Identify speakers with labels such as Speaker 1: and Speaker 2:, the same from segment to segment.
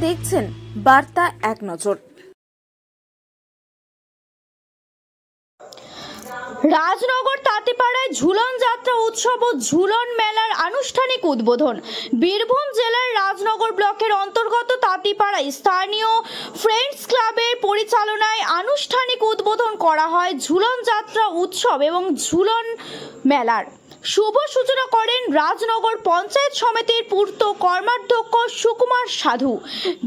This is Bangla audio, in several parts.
Speaker 1: দেখছেন বার্তা এক নজর।
Speaker 2: রাজনগর তাঁতিপাড়ায় ঝুলন যাত্রা উৎসব ও ঝুলন মেলার আনুষ্ঠানিক উদ্বোধন। বীরভূম জেলার রাজনগর ব্লকের অন্তর্গত তাঁতিপাড়ায় স্থানীয় ফ্রেন্ডস ক্লাবের পরিচালনায় আনুষ্ঠানিক উদ্বোধন করা হয় ঝুলন যাত্রা উৎসব এবং ঝুলন মেলার। শুভ সূচনা করেন রাজনগর পঞ্চায়েত সমিতির পূর্ত কর্মাধ্যক্ষ সুকুমার সাধু।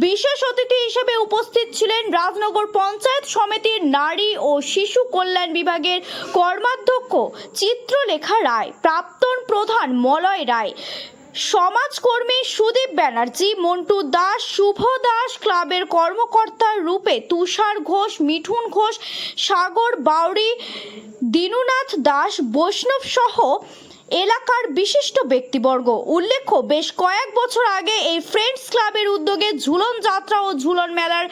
Speaker 2: বিশেষ অতিথি হিসেবে উপস্থিত ছিলেন রাজনগর পঞ্চায়েত সমিতির নারী ও শিশু কল্যাণ বিভাগের কর্মাধ্যক্ষ চিত্রলেখা রায়, প্রাক্তন প্রধান মলয় রায়, সমাজকর্মী সুদীপ ব্যানার্জি, মন্টু দাস, শুভ দাস, ক্লাবের কর্মকর্তা রূপে তুষার ঘোষ, মিঠুন ঘোষ, সাগর বাউরি, দিনুনাথ দাস, বৈষ্ণব সহ এলাকার বিশিষ্ট ব্যক্তিবর্গ। উল্লেখ্য, বেশ কয়েক বছর আগে এই ফ্রেন্ডস ক্লাবের উদ্যোগে ঝুলন যাত্রা ও ঝুলন মেলার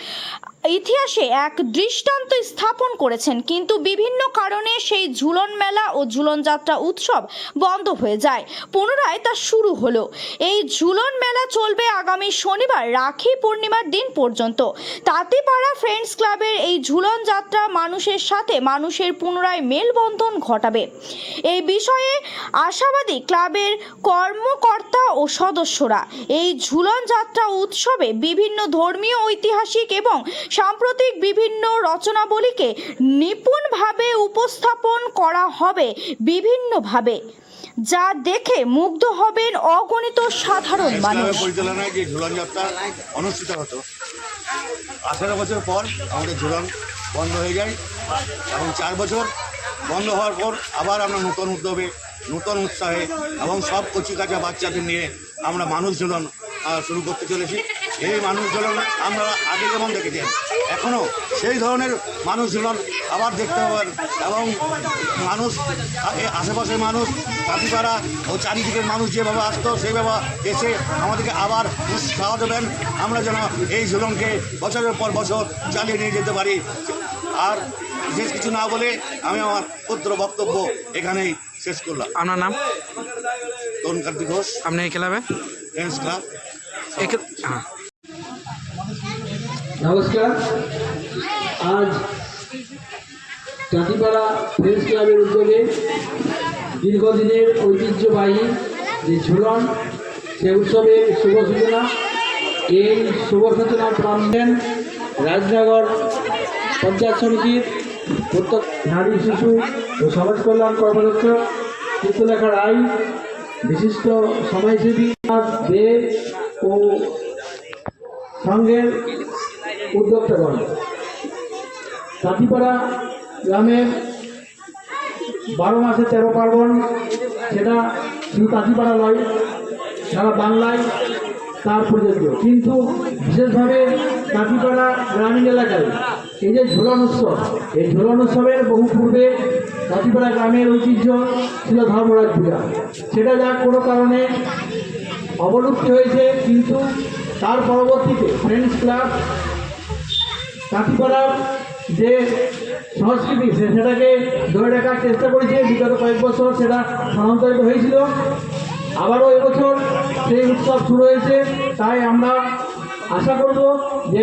Speaker 2: ইতিহাসে এক দৃষ্টান্ত স্থাপন করেছেন, কিন্তু বিভিন্ন কারণে সেই ঝুলন মেলা ও ঝুলন যাত্রা উৎসব বন্ধ হয়ে যায়। পুনরায় তা শুরু হলো। এই ঝুলন মেলা চলবে আগামী শনিবার রাখি পূর্ণিমার দিন পর্যন্ত। তাঁতিপাড়া ফ্রেন্ডস ক্লাবের এই ঝুলন যাত্রা মানুষের সাথে মানুষের পুনরায় মেলবন্ধন ঘটাবে। এই বিষয়ে আশাবাদী ক্লাবের কর্মকর্তা ও সদস্যরা। এই ঝুলন যাত্রা উৎসবে বিভিন্ন ধর্মীয়, ঐতিহাসিক এবং সাম্প্রতিক বিভিন্ন রচনাবলীকে নিপুণভাবে উপস্থাপন করা হবে বিভিন্নভাবে, যা দেখে মুগ্ধ হবেন অগণিত সাধারণ মানুষ।
Speaker 3: পরিচালনায় যে ঝুলন যাত্রা অনুষ্ঠিত হতো, 18 বছর পর আমাদের ঝুলন বন্ধ হয়ে যায় এবং 4 বছর বন্ধ হওয়ার পর আবার আমরা নতুন উদ্যোগে, নতুন উৎসাহে এবং সব কচিকাঁচা বাচ্চাদের নিয়ে আমরা মানুষ ঝুলন শুরু করতে চলেছি। এই মানুষ ঝুলন আমরা আগে যেমন দেখেছি, এখনও সেই ধরনের মানুষ ঝুলন আবার দেখতে পাবেন এবং মানুষ, আশেপাশের মানুষ, তাঁতিপাড়া ও চারিদিকের মানুষ যেভাবে আসতো সেইভাবে এসে আমাদেরকে আবার উৎসাহ দেবেন, আমরা যেন এই ঝুলনকে বছরের পর বছর চালিয়ে নিয়ে যেতে পারি। আর বিশেষ কিছু না বলে আমি আমার ক্ষুদ্র বক্তব্য এখানেই শেষ করলাম।
Speaker 4: আপনার নাম?
Speaker 3: তরুণ কার্তিক ঘোষ।
Speaker 4: আপনি এই ক্লাবে?
Speaker 3: Friends club.
Speaker 5: নমস্কার। আজ তাঁতিপাড়া ফ্রেন্ডস ক্লাবের উদ্যোগে দীর্ঘদিনের ঐতিহ্যবাহী যে ঝুলন, সে উৎসবের শুভ সূচনা। এই শুভ সূচনা প্রাঙ্গণ রাজনগর পঞ্চায়েত সমিতির প্রত্যেক নারী, শিশু ও সমাজ কল্যাণ কর্মদক্ষ চিত্রলেখা রায়, বিশিষ্ট সমাজসেবী দে ও সঙ্গের উদ্যোক্তাগণ। তাঁতিপাড়া গ্রামের 12 মাসে 13 পার্বণ, সেটা শুধু তাঁতিপাড়া নয়, সারা বাংলায় তার প্রযোজ্য। কিন্তু বিশেষভাবে তাঁতিপাড়া গ্রামীণ এলাকায় এই যে ঝুলন উৎসব, এই ঝুলন উৎসবের বহু পূর্বে তাঁতিপাড়া গ্রামের ঐতিহ্য ছিল ধর্মরাজ পূজা। সেটা যা কোনো কারণে অবলুপ্তি হয়েছে, কিন্তু তার পরবর্তীতে ফ্রেন্ডস ক্লাব তাঁতিপাড়ার যে সংস্কৃতি সেটাকে ধরে রাখার চেষ্টা করেছে। বিগত কয়েক বছর সেটা স্থানান্তরিত হয়েছিল, আবারও এবছর সেই উৎসব শুরু হয়েছে। তাই আমরা আশা করব যে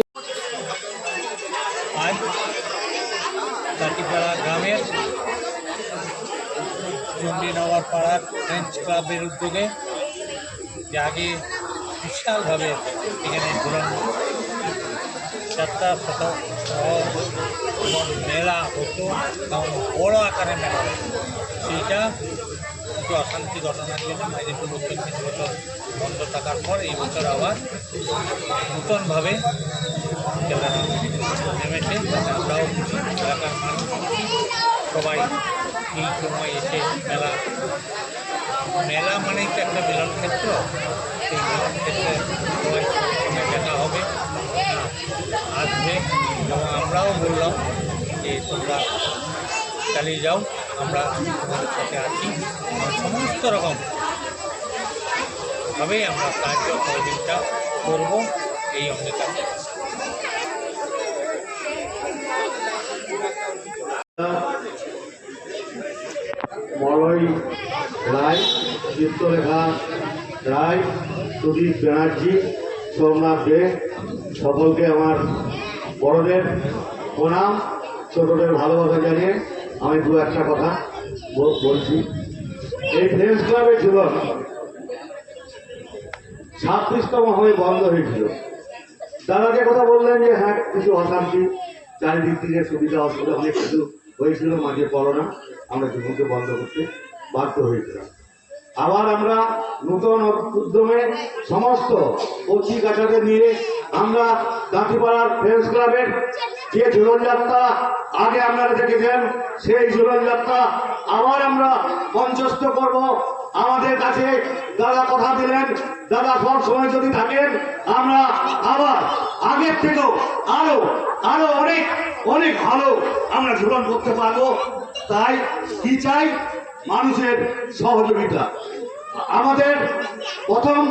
Speaker 6: আজ তাঁতিপাড়া গ্রামের চণ্ডীনগর পাড়ার ফ্রেন্ডস ক্লাবের উদ্যোগে, যে আগে বিশালভাবে এখানে ঝুলন যাত্রা এবং মেলা হতো এবং বড় আকারে মেলা হতো। সেইটা একটু অশান্তি ঘটনার জন্য মেদিনীপুর উত্তর 3 বছর বন্ধ থাকার পর এই বছর আবার নূতনভাবে খেলা নেমেছে। আমরাও খুশি, এলাকার মানুষ খুশি, সবাই এই সময় এসে মেলা মানেই তো একটা মিলন ক্ষেত্র। সেই মিলন ক্ষেত্রে সবাই সঙ্গে দেখা হবে, আসবে। এবং আমরাও বললাম যে তোমরা চালিয়ে যাও, আমরা তোমাদের সাথে আছি। সমস্ত রকমভাবেই আমরা সাহায্য সহযোগিতা করবো, এই অঙ্গীকার।
Speaker 3: মলয় রায়, চিত্রলেখা রায়, সুদীপ ব্যানার্জি, সোমনাথ দে, সকলকে আমার বড়দের প্রণাম, ছোটদের ভালোবাসা জানিয়ে আমি দু একটা কথা বলছি। এই ফ্রেন্ডস ক্লাবের ঝুলন 26তম হয়ে বন্ধ হয়েছিল। দাদা যে কথা বললেন যে হ্যাঁ কিছু অশান্তি, চারিদিক থেকে সুবিধা অসুবিধা অনেক কিছু হয়েছিল, মাঝে করোনা আমরা জীবনকে বন্ধ করতে বাধ্য হয়েছিলাম। আবার আমরা নতুন উদ্যমে সমস্ত কচি কাছাদের নিয়ে আমরা দাঁতিপাড়ার ফ্রেন্ডস ক্লাবের যে ঝুলন যাত্রা আগে আপনারা দেখেছেন, সেই ঝুলন যাত্রা আবার আমরা মঞ্চস্থ করব। আমাদের কাছে দাদা কথা দিলেন, দাদা সব সময় যদি থাকেন আমরা আবার আগের থেকেও আরো আরো অনেক অনেক ভালো আমরা ঝুলন করতে পারবো। তাই কি চাই? মানুষের সহযোগিতা। আমাদের প্রথম